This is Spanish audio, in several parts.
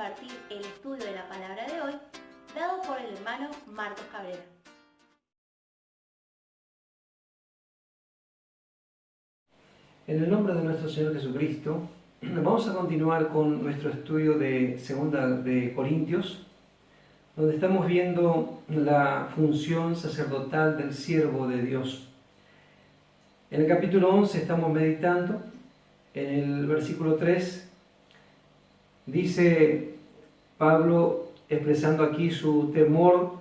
compartir el estudio de la palabra de hoy, dado por el hermano Marcos Cabrera. En el nombre de nuestro Señor Jesucristo, vamos a continuar con nuestro estudio de Segunda de Corintios, donde estamos viendo la función sacerdotal del siervo de Dios. En el capítulo 11 estamos meditando, en el versículo 3, dice Pablo, expresando aquí su temor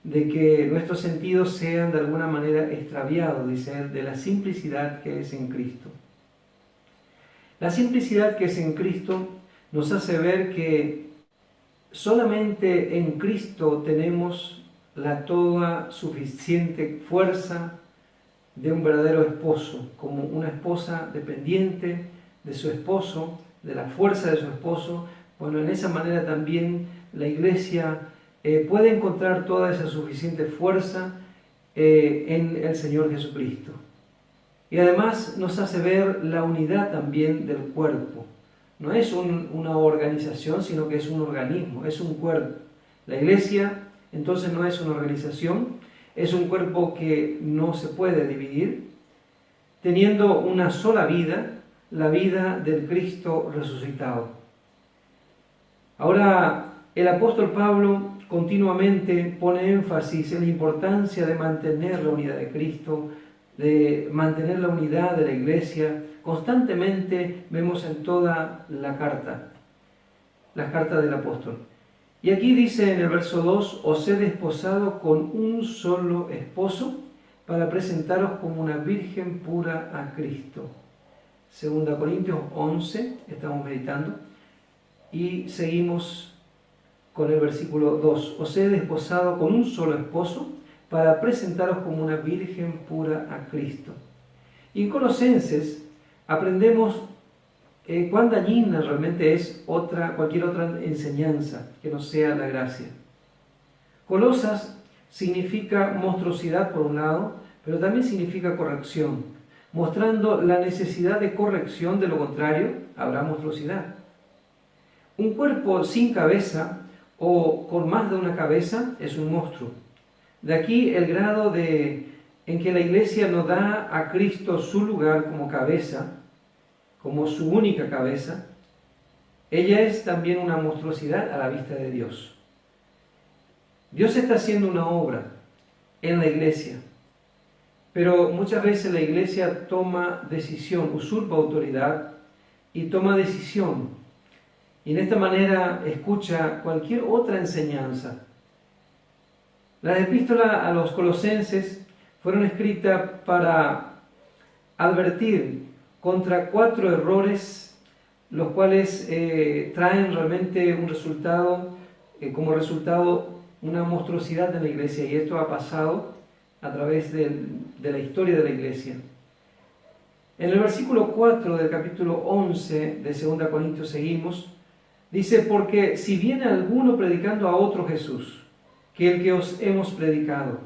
de que nuestros sentidos sean de alguna manera extraviados, dice él, de la simplicidad que es en Cristo. La simplicidad que es en Cristo nos hace ver que solamente en Cristo tenemos la toda suficiente fuerza de un verdadero esposo, como una esposa dependiente de su esposo, de la fuerza de su esposo. Bueno, en esa manera también la Iglesia puede encontrar toda esa suficiente fuerza en el Señor Jesucristo. Y además nos hace ver la unidad también del cuerpo. No es una organización, sino que es un organismo, es un cuerpo. La Iglesia entonces no es una organización, es un cuerpo que no se puede dividir, teniendo una sola vida, la vida del Cristo resucitado. Ahora, el apóstol Pablo continuamente pone énfasis en la importancia de mantener la unidad de Cristo, de mantener la unidad de la Iglesia. Constantemente vemos en toda la carta, las cartas del apóstol. Y aquí dice en el verso 2, os he desposado con un solo esposo para presentaros como una virgen pura a Cristo. 2 Corintios 11, estamos meditando, y seguimos con el versículo 2, os he desposado con un solo esposo para presentaros como una virgen pura a Cristo. Y en Colosenses aprendemos cuán dañina realmente es cualquier otra enseñanza que no sea la gracia. Colosas significa monstruosidad por un lado, pero también significa corrección, mostrando la necesidad de corrección, de lo contrario habrá monstruosidad. Un cuerpo sin cabeza o con más de una cabeza es un monstruo. De aquí el grado en que la Iglesia no da a Cristo su lugar como cabeza, como su única cabeza. Ella es también una monstruosidad a la vista de Dios. Dios está haciendo una obra en la Iglesia, pero muchas veces la Iglesia toma decisión, usurpa autoridad y toma decisión. Y en esta manera escucha cualquier otra enseñanza. Las epístolas a los colosenses fueron escritas para advertir contra 4 errores, los cuales traen realmente un resultado, como resultado una monstruosidad en la Iglesia, y esto ha pasado a través de la historia de la Iglesia. En el versículo 4 del capítulo 11 de 2 Corintios seguimos, dice, porque si viene alguno predicando a otro Jesús, que el que os hemos predicado,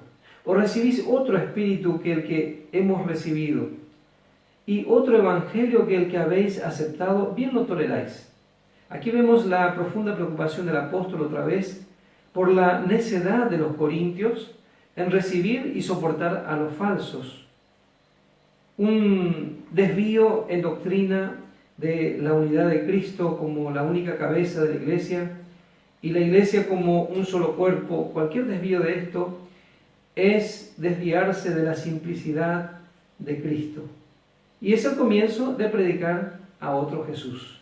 o recibís otro espíritu que el que hemos recibido, y otro evangelio que el que habéis aceptado, bien lo toleráis. Aquí vemos la profunda preocupación del apóstol otra vez por la necedad de los corintios en recibir y soportar a los falsos. Un desvío en doctrina de la unidad de Cristo como la única cabeza de la Iglesia y la Iglesia como un solo cuerpo. Cualquier desvío de esto es desviarse de la simplicidad de Cristo. Y es el comienzo de predicar a otro Jesús.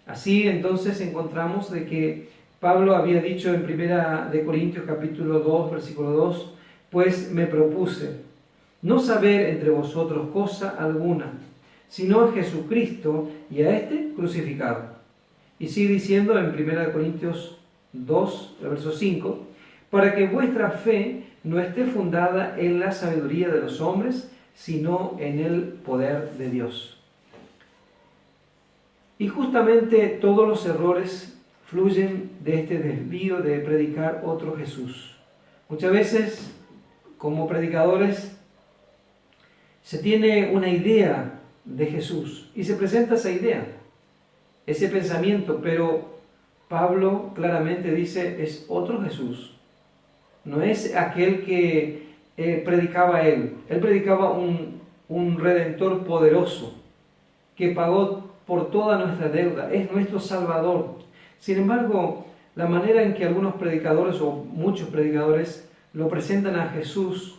Así entonces encontramos de que Pablo había dicho en 1 de Corintios capítulo 2, versículo 2, pues me propuse no saber entre vosotros cosa alguna, sino a Jesucristo y a este crucificado. Y sigue diciendo en 1 Corintios 2, verso 5, para que vuestra fe no esté fundada en la sabiduría de los hombres, sino en el poder de Dios. Y justamente todos los errores fluyen de este desvío de predicar otro Jesús. Muchas veces, como predicadores, se tiene una idea de Jesús y se presenta esa idea, ese pensamiento, pero Pablo claramente dice, es otro Jesús. No es aquel que predicaba él. Él predicaba un Redentor poderoso, que pagó por toda nuestra deuda, es nuestro Salvador. Sin embargo, la manera en que algunos predicadores o muchos predicadores lo presentan a Jesús,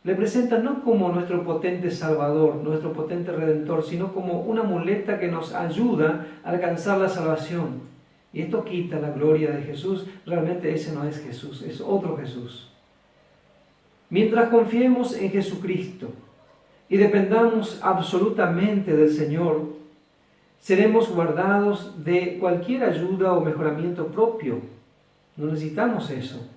le presentan no como nuestro potente Salvador, nuestro potente Redentor, sino como una muleta que nos ayuda a alcanzar la salvación. Y esto quita la gloria de Jesús. Realmente ese no es Jesús, es otro Jesús. Mientras confiemos en Jesucristo y dependamos absolutamente del Señor, seremos guardados de cualquier ayuda o mejoramiento propio. No necesitamos eso.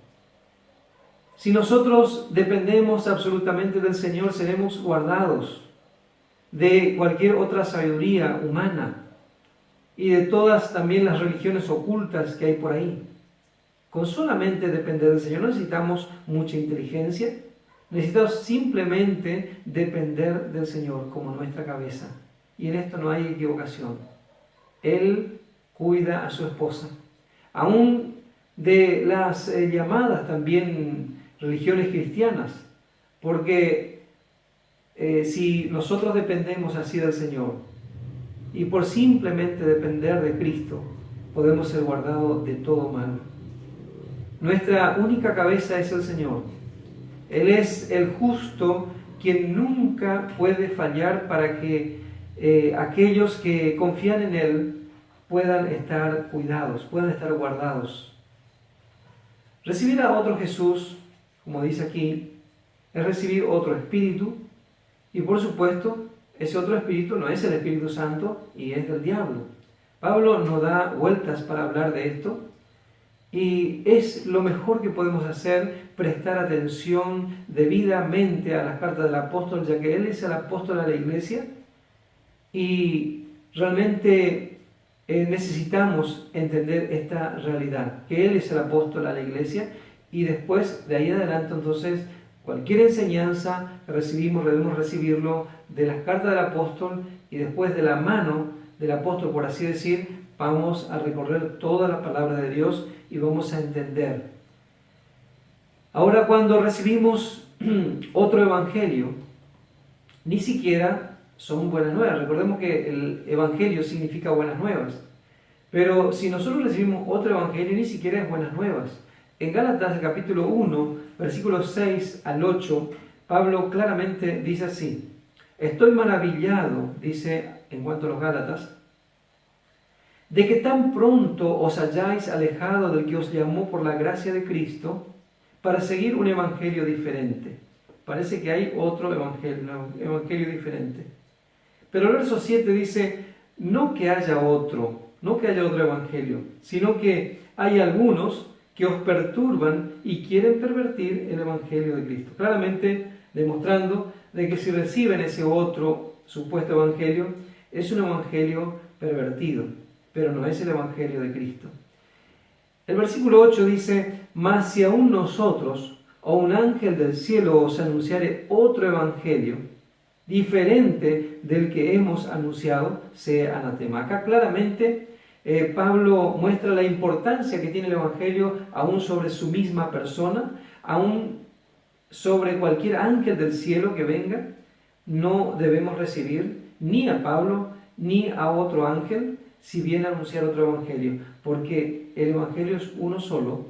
Si nosotros dependemos absolutamente del Señor, seremos guardados de cualquier otra sabiduría humana y de todas también las religiones ocultas que hay por ahí. Con solamente depender del Señor no necesitamos mucha inteligencia, necesitamos simplemente depender del Señor como nuestra cabeza. Y en esto no hay equivocación. Él cuida a su esposa. Aún de las llamadas también religiones cristianas, porque si nosotros dependemos así del Señor y por simplemente depender de Cristo, podemos ser guardados de todo mal. Nuestra única cabeza es el Señor. Él es el justo, quien nunca puede fallar para que aquellos que confían en Él puedan estar cuidados, puedan estar guardados. Recibir a otro Jesús, como dice aquí, es recibir otro espíritu, y por supuesto, ese otro espíritu no es el Espíritu Santo y es del diablo. Pablo no da vueltas para hablar de esto, y es lo mejor que podemos hacer, prestar atención debidamente a las cartas del apóstol, ya que él es el apóstol a la iglesia, y realmente necesitamos entender esta realidad, que él es el apóstol a la iglesia, y después de ahí adelante entonces cualquier enseñanza que recibimos debemos recibirlo de las cartas del apóstol, y después de la mano del apóstol, por así decir, vamos a recorrer toda la palabra de Dios y vamos a entender. Ahora, cuando recibimos otro evangelio, ni siquiera son buenas nuevas. Recordemos que el evangelio significa buenas nuevas, pero si nosotros recibimos otro evangelio, ni siquiera es buenas nuevas. En Gálatas capítulo 1, versículos 6 al 8, Pablo claramente dice así: estoy maravillado, dice en cuanto a los Gálatas, de que tan pronto os hayáis alejado del que os llamó por la gracia de Cristo para seguir un evangelio diferente. Parece que hay otro evangelio diferente. Pero el verso 7 dice, no que haya otro evangelio, sino que hay algunos que os perturban y quieren pervertir el evangelio de Cristo. Claramente demostrando de que si reciben ese otro supuesto evangelio, es un evangelio pervertido, pero no es el evangelio de Cristo. El versículo 8 dice, mas si aún nosotros o un ángel del cielo os anunciare otro evangelio, diferente del que hemos anunciado, sea anatema. Acá claramente Pablo muestra la importancia que tiene el evangelio aún sobre su misma persona, aún sobre cualquier ángel del cielo que venga. No debemos recibir ni a Pablo ni a otro ángel si viene a anunciar otro evangelio, porque el evangelio es uno solo,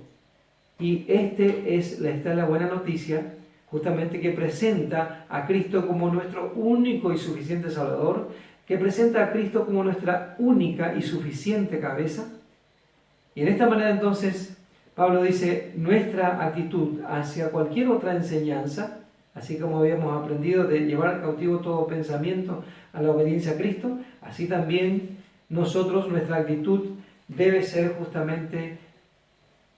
y esta es la buena noticia, justamente que presenta a Cristo como nuestro único y suficiente Salvador, que presenta a Cristo como nuestra única y suficiente cabeza. Y en esta manera entonces Pablo dice, nuestra actitud hacia cualquier otra enseñanza, así como habíamos aprendido de llevar cautivo todo pensamiento a la obediencia a Cristo, así también nosotros, nuestra actitud debe ser justamente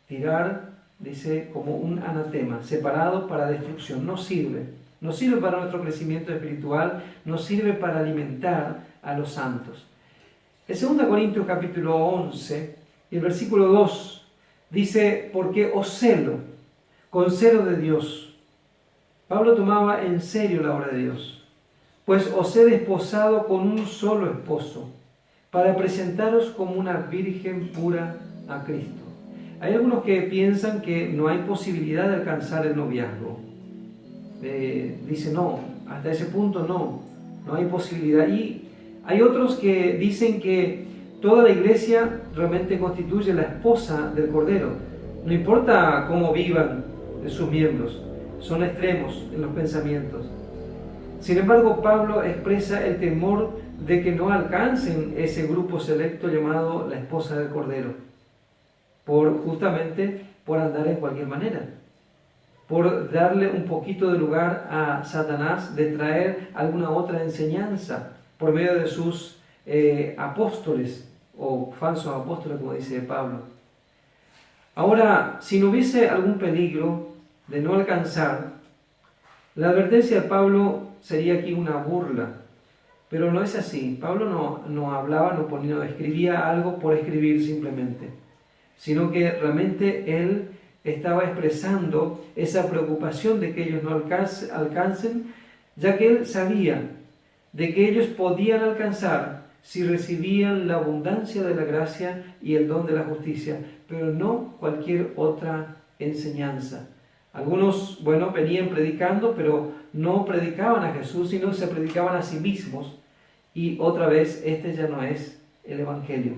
tirar, dice, como un anatema, separado para destrucción. No sirve para nuestro crecimiento espiritual, no sirve para alimentar a los santos. En 2 Corintios capítulo 11, y el versículo 2, dice, porque os celo, con celo de Dios. Pablo tomaba en serio la obra de Dios, pues os he desposado con un solo esposo, para presentaros como una virgen pura a Cristo. Hay algunos que piensan que no hay posibilidad de alcanzar el noviazgo. Dicen, no, hasta ese punto no hay posibilidad. Y hay otros que dicen que toda la iglesia realmente constituye la esposa del Cordero. No importa cómo vivan sus miembros, son extremos en los pensamientos. Sin embargo, Pablo expresa el temor de que no alcancen ese grupo selecto llamado la esposa del Cordero, justamente por andar en cualquier manera, por darle un poquito de lugar a Satanás de traer alguna otra enseñanza por medio de sus apóstoles o falsos apóstoles, como dice Pablo. Ahora, si no hubiese algún peligro de no alcanzar, la advertencia de Pablo sería aquí una burla, pero no es así. Pablo no hablaba, no escribía algo por escribir simplemente, sino que realmente él estaba expresando esa preocupación de que ellos no alcancen, ya que él sabía de que ellos podían alcanzar si recibían la abundancia de la gracia y el don de la justicia, pero no cualquier otra enseñanza. Algunos, venían predicando, pero no predicaban a Jesús, sino se predicaban a sí mismos, y otra vez este ya no es el Evangelio.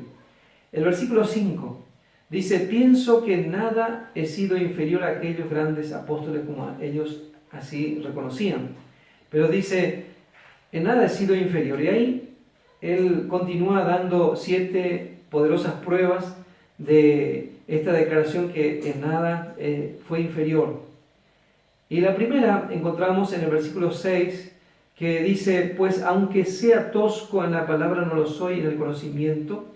El versículo 5 dice: pienso que nada he sido inferior a aquellos grandes apóstoles como ellos así reconocían. Pero dice, en nada he sido inferior. Y ahí él continúa dando 7 poderosas pruebas de esta declaración que en nada fue inferior. Y la primera encontramos en el versículo 6, que dice: pues aunque sea tosco en la palabra, no lo soy en el conocimiento,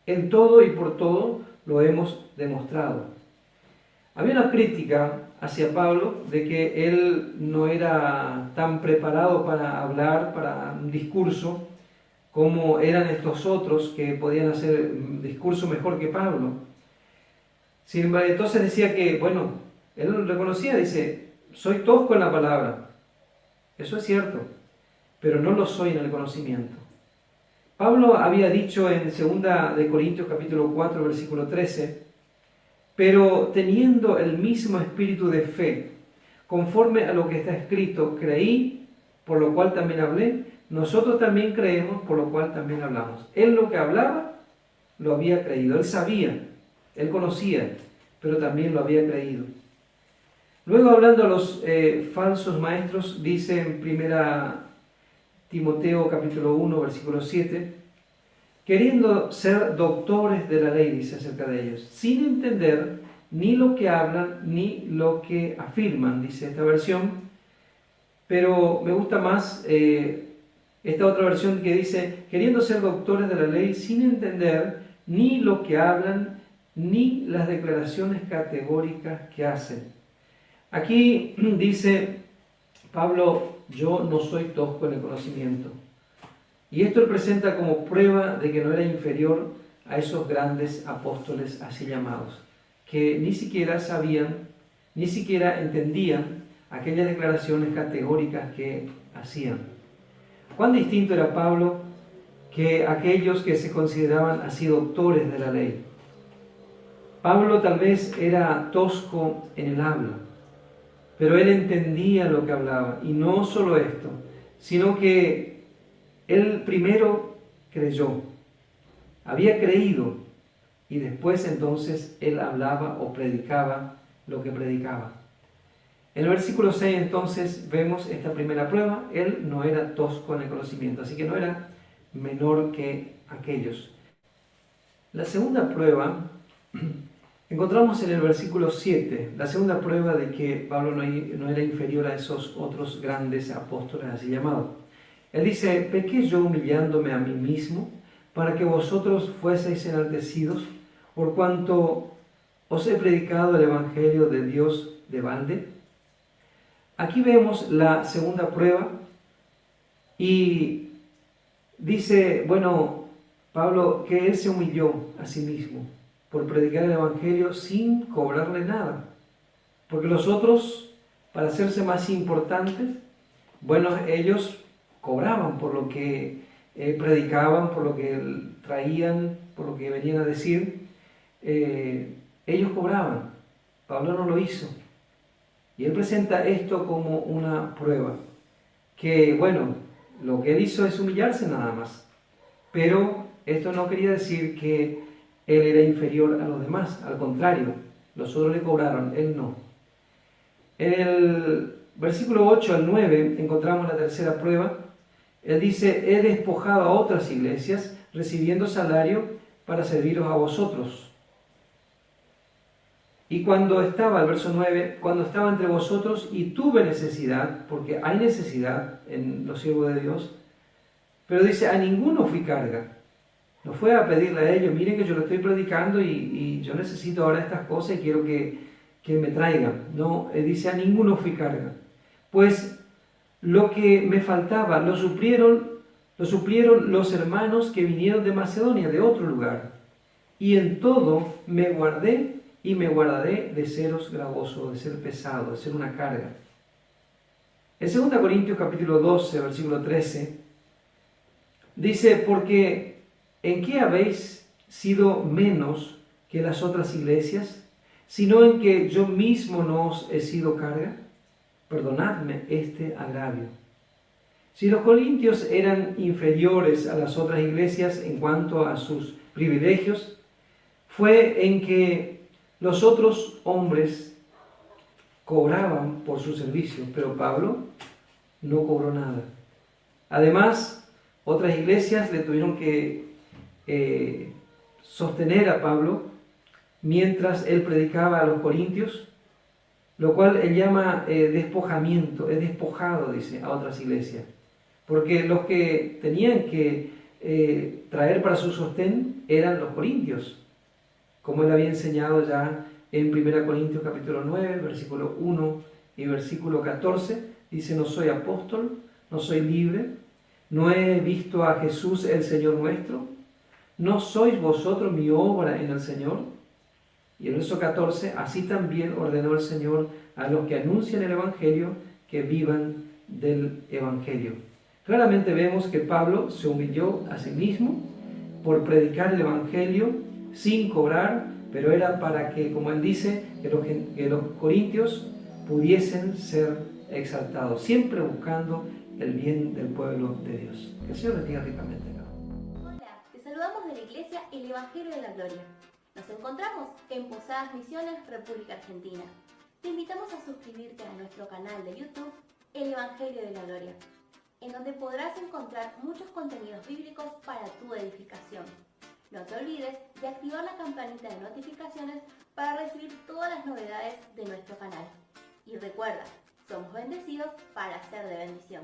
en todo y por todo lo hemos demostrado. Había una crítica hacia Pablo de que él no era tan preparado para hablar, para un discurso, como eran estos otros que podían hacer un discurso mejor que Pablo. Sin embargo, entonces decía que, él reconocía, dice, soy tosco en la palabra. Eso es cierto, pero no lo soy en el conocimiento. Pablo había dicho en 2 de Corintios capítulo 4, versículo 13, pero teniendo el mismo espíritu de fe, conforme a lo que está escrito, creí, por lo cual también hablé, nosotros también creemos, por lo cual también hablamos. Él lo que hablaba, lo había creído, él sabía, él conocía, pero también lo había creído. Luego, hablando a los falsos maestros, dice en 1 Timoteo capítulo 1, versículo 7, queriendo ser doctores de la ley, dice acerca de ellos, sin entender ni lo que hablan ni lo que afirman, dice esta versión, pero me gusta más esta otra versión que dice, queriendo ser doctores de la ley, sin entender ni lo que hablan ni las declaraciones categóricas que hacen. Aquí dice Pablo, yo no soy tosco en el conocimiento. Y esto él presenta como prueba de que no era inferior a esos grandes apóstoles así llamados, que ni siquiera sabían, ni siquiera entendían aquellas declaraciones categóricas que hacían. ¿Cuán distinto era Pablo que aquellos que se consideraban así doctores de la ley? Pablo tal vez era tosco en el habla, pero él entendía lo que hablaba. Y no solo esto, sino que él primero creyó, había creído, y después entonces él hablaba o predicaba lo que predicaba. En el versículo 6 entonces vemos esta primera prueba. Él no era tosco en el conocimiento, así que no era menor que aquellos. La segunda prueba encontramos en el versículo 7, la segunda prueba de que Pablo no era inferior a esos otros grandes apóstoles así llamados. Él dice, pequé yo humillándome a mí mismo para que vosotros fueseis enaltecidos, por cuanto os he predicado el Evangelio de Dios de balde. Aquí vemos la segunda prueba y dice, Pablo, que él se humilló a sí mismo por predicar el Evangelio sin cobrarle nada. Porque los otros, para hacerse más importantes, ellos cobraban por lo que predicaban, por lo que traían, por lo que venían a decir. ellos cobraban, Pablo no lo hizo. Y él presenta esto como una prueba, que bueno, lo que él hizo es humillarse nada más, pero esto no quería decir que él era inferior a los demás, al contrario, los otros le cobraron, él no. En el versículo 8 al 9 encontramos la tercera prueba. Él dice: he despojado a otras iglesias, recibiendo salario para serviros a vosotros. Y cuando estaba, el verso 9, cuando estaba entre vosotros y tuve necesidad, porque hay necesidad en los siervos de Dios, pero dice, a ninguno fui carga. No fue a pedirle a ellos, miren que yo lo estoy predicando y yo necesito ahora estas cosas y quiero que me traigan. No, dice, a ninguno fui carga. Pues lo que me faltaba lo suplieron los hermanos que vinieron de Macedonia, de otro lugar. Y en todo me guardé y me guardaré de seros gravoso, de ser pesado, de ser una carga. En 2 Corintios capítulo 12, versículo 13, dice, porque ¿en qué habéis sido menos que las otras iglesias? Sino en que yo mismo no os he sido carga. Perdonadme este agravio. Si los corintios eran inferiores a las otras iglesias en cuanto a sus privilegios, fue en que los otros hombres cobraban por su servicio, pero Pablo no cobró nada. Además, otras iglesias le tuvieron que sostener a Pablo mientras él predicaba a los corintios, lo cual él llama despojamiento, es despojado, dice, a otras iglesias. Porque los que tenían que traer para su sostén eran los corintios, como él había enseñado ya en 1 Corintios capítulo 9, versículo 1 y versículo 14, dice, no soy apóstol, no soy libre, no he visto a Jesús el Señor nuestro, ¿no sois vosotros mi obra en el Señor? Y el verso 14, así también ordenó el Señor a los que anuncian el Evangelio que vivan del Evangelio. Claramente vemos que Pablo se humilló a sí mismo por predicar el Evangelio sin cobrar, pero era para que, como él dice, que los corintios pudiesen ser exaltados, siempre buscando el bien del pueblo de Dios. Que el Señor les diga ricamente. Hola, te saludamos de la Iglesia El Evangelio de la Gloria. Nos encontramos en Posadas Misiones, República Argentina. Te invitamos a suscribirte a nuestro canal de YouTube, El Evangelio de la Gloria, en donde podrás encontrar muchos contenidos bíblicos para tu edificación. No te olvides de activar la campanita de notificaciones para recibir todas las novedades de nuestro canal. Y recuerda, somos bendecidos para ser de bendición.